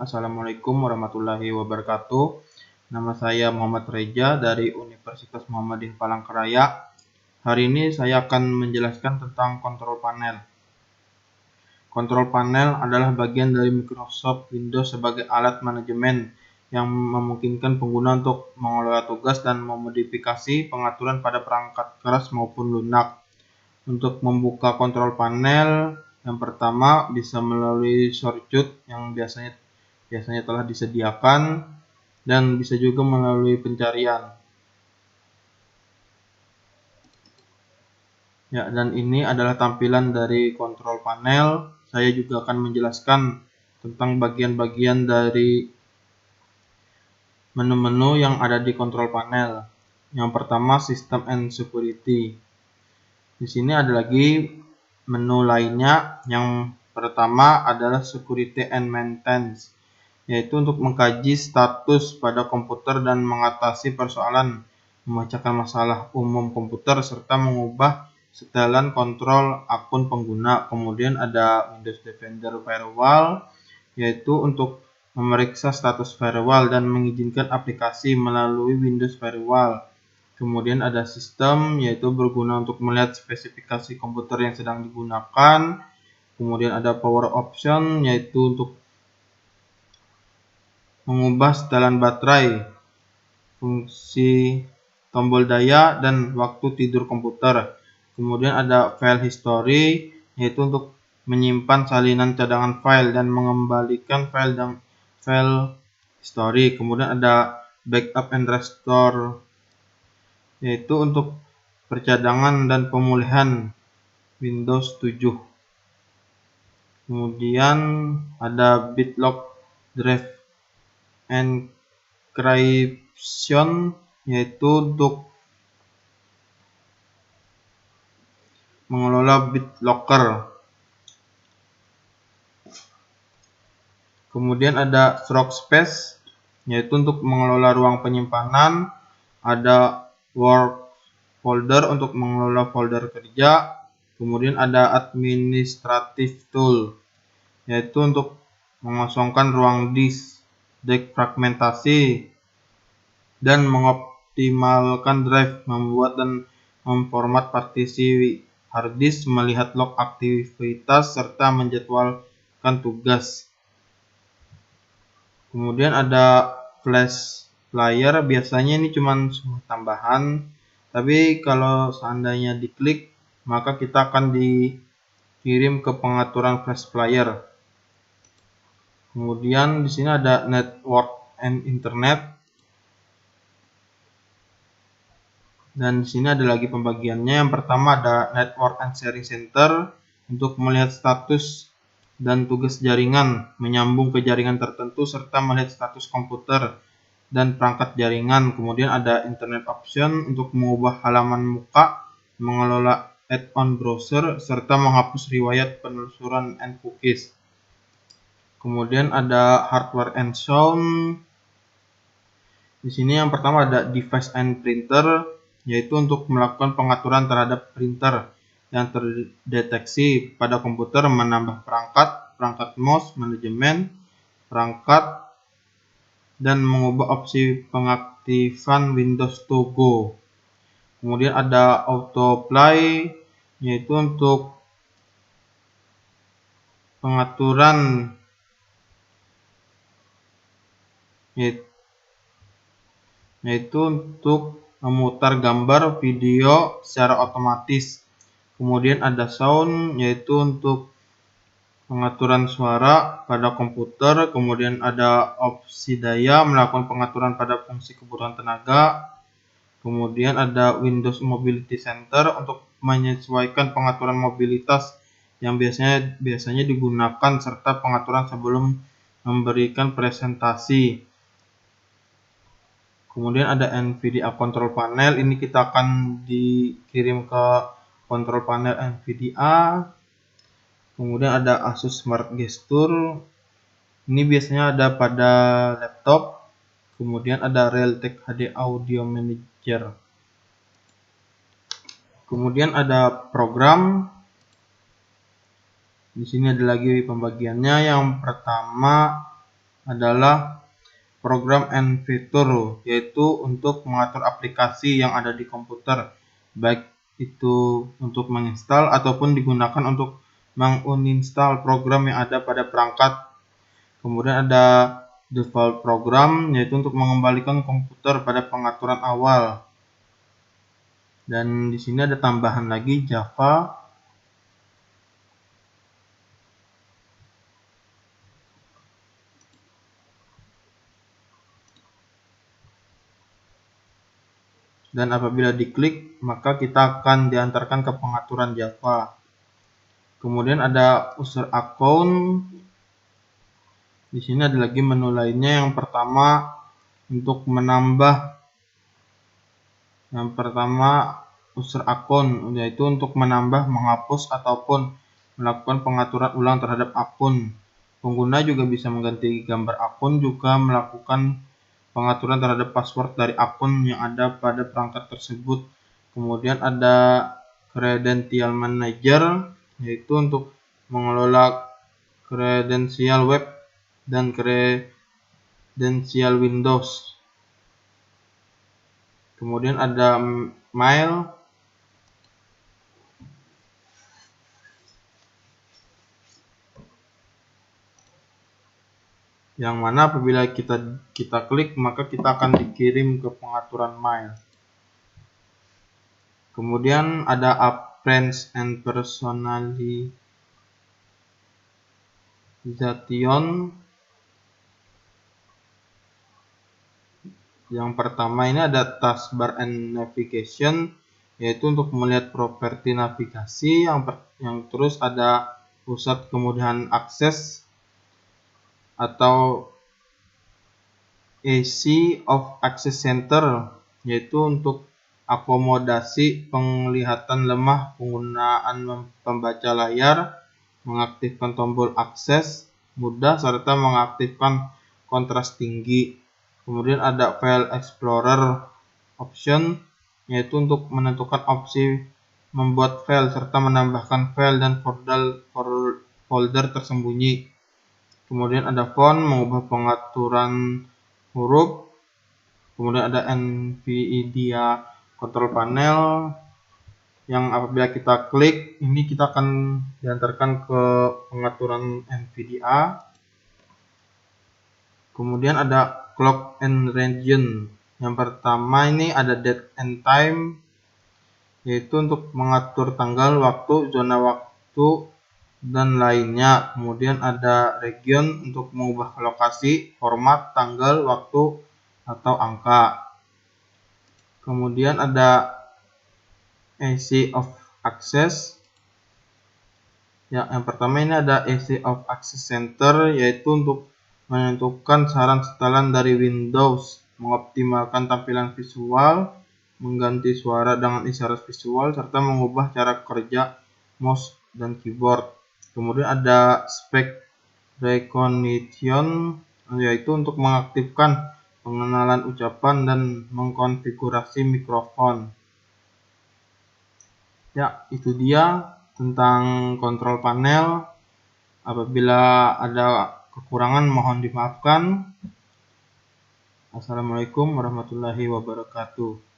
Assalamualaikum warahmatullahi wabarakatuh. Nama saya Muhammad Reja dari Universitas Muhammadiyah Palangkaraya. Hari ini saya akan menjelaskan tentang kontrol panel. Kontrol panel adalah bagian dari Microsoft Windows sebagai alat manajemen yang memungkinkan pengguna untuk mengelola tugas dan memodifikasi pengaturan pada perangkat keras maupun lunak. Untuk membuka kontrol panel, yang pertama bisa melalui shortcut yang biasanya telah disediakan, dan bisa juga melalui pencarian. Ya, dan ini adalah tampilan dari kontrol panel. Saya juga akan menjelaskan tentang bagian-bagian dari menu-menu yang ada di kontrol panel. Yang pertama, System and Security. Di sini ada lagi menu lainnya. Yang pertama adalah Security and Maintenance, yaitu untuk mengkaji status pada komputer dan mengatasi persoalan, memecahkan masalah umum komputer, serta mengubah setelan kontrol akun pengguna. Kemudian ada Windows Defender Firewall, yaitu untuk memeriksa status firewall dan mengizinkan aplikasi melalui Windows Firewall. Kemudian ada sistem, yaitu berguna untuk melihat spesifikasi komputer yang sedang digunakan. Kemudian ada Power Option, yaitu untuk mengubah setelan baterai, fungsi tombol daya, dan waktu tidur komputer. Kemudian ada File History, yaitu untuk menyimpan salinan cadangan file dan mengembalikan file history. Kemudian ada Backup and Restore, yaitu untuk percadangan dan pemulihan Windows 7. Kemudian ada BitLock Drive Encryption, yaitu untuk mengelola BitLocker. Kemudian ada Workspace, yaitu untuk mengelola ruang penyimpanan. Ada Work Folder untuk mengelola folder kerja. Kemudian ada Administrative Tool, yaitu untuk mengosongkan ruang disk, defragmentasi, dan mengoptimalkan drive, membuat dan memformat partisi hard disk, melihat log aktivitas, serta menjadwalkan tugas. Kemudian ada Flash Player, biasanya ini cuma tambahan, tapi kalau seandainya diklik, maka kita akan dikirim ke pengaturan Flash Player. Kemudian di sini ada Network and Internet. Dan di sini ada lagi pembagiannya. Yang pertama ada Network and Sharing Center untuk melihat status dan tugas jaringan, menyambung ke jaringan tertentu, serta melihat status komputer dan perangkat jaringan. Kemudian ada Internet Option untuk mengubah halaman muka, mengelola add-on browser, serta menghapus riwayat penelusuran and cookies. Kemudian ada Hardware and Sound. Di sini yang pertama ada Device and Printer, yaitu untuk melakukan pengaturan terhadap printer yang terdeteksi pada komputer, menambah perangkat mouse, manajemen perangkat, dan mengubah opsi pengaktifan Windows to Go. Kemudian ada Autoplay, yaitu untuk pengaturan yaitu untuk memutar gambar video secara otomatis. Kemudian ada Sound, yaitu untuk pengaturan suara pada komputer. Kemudian ada opsi daya, melakukan pengaturan pada fungsi kebutuhan tenaga. Kemudian ada Windows Mobility Center untuk menyesuaikan pengaturan mobilitas yang biasanya digunakan, serta pengaturan sebelum memberikan presentasi. Kemudian ada NVIDIA Control Panel, ini kita akan dikirim ke kontrol panel NVIDIA. Kemudian ada Asus Smart Gesture, ini biasanya ada pada laptop. Kemudian ada Realtek HD Audio Manager. Kemudian ada program. Di sini ada lagi pembagiannya. Yang pertama adalah program and fitur, yaitu untuk mengatur aplikasi yang ada di komputer, baik itu untuk menginstal ataupun digunakan untuk menguninstall program yang ada pada perangkat. Kemudian ada default program, yaitu untuk mengembalikan komputer pada pengaturan awal. Dan di sini ada tambahan lagi Java. Dan apabila diklik, maka kita akan diantarkan ke pengaturan Java. Kemudian ada user account. Di sini ada lagi menu lainnya. Yang pertama untuk menambah, user account, yaitu untuk menambah, menghapus ataupun melakukan pengaturan ulang terhadap akun. Pengguna juga bisa mengganti gambar akun, juga melakukan pengaturan terhadap password dari akun yang ada pada perangkat tersebut. Kemudian ada Credential Manager, yaitu untuk mengelola kredensial web dan kredensial Windows. Kemudian ada Mail, yang mana apabila kita klik, maka kita akan dikirim ke pengaturan mail. Kemudian ada Appearance and Personalization. Yang pertama ini ada Taskbar and Navigation, yaitu untuk melihat properti navigasi. Yang terus ada pusat kemudahan akses atau Ease of Access Center, yaitu untuk akomodasi penglihatan lemah, penggunaan pembaca layar, mengaktifkan tombol akses mudah, serta mengaktifkan kontras tinggi. Kemudian ada File Explorer Option, yaitu untuk menentukan opsi membuat file serta menambahkan file dan folder tersembunyi. Kemudian ada Font, mengubah pengaturan huruf. Kemudian ada NVIDIA Control Panel, yang apabila kita klik, ini kita akan diantarkan ke pengaturan NVIDIA. Kemudian ada Clock and Region. Yang pertama ini ada Date and Time, yaitu untuk mengatur tanggal, waktu, zona waktu, dan lainnya. Kemudian ada Region untuk mengubah lokasi, format, tanggal, waktu, atau angka. Kemudian ada Ease of Access. Yang pertama ini ada Ease of Access Center, yaitu untuk menentukan saran setelan dari Windows, mengoptimalkan tampilan visual, mengganti suara dengan isyarat visual, serta mengubah cara kerja mouse dan keyboard. Kemudian ada Speech Recognition, yaitu untuk mengaktifkan pengenalan ucapan dan mengkonfigurasi mikrofon. Ya, itu dia tentang kontrol panel. Apabila ada kekurangan mohon dimaafkan. Assalamualaikum warahmatullahi wabarakatuh.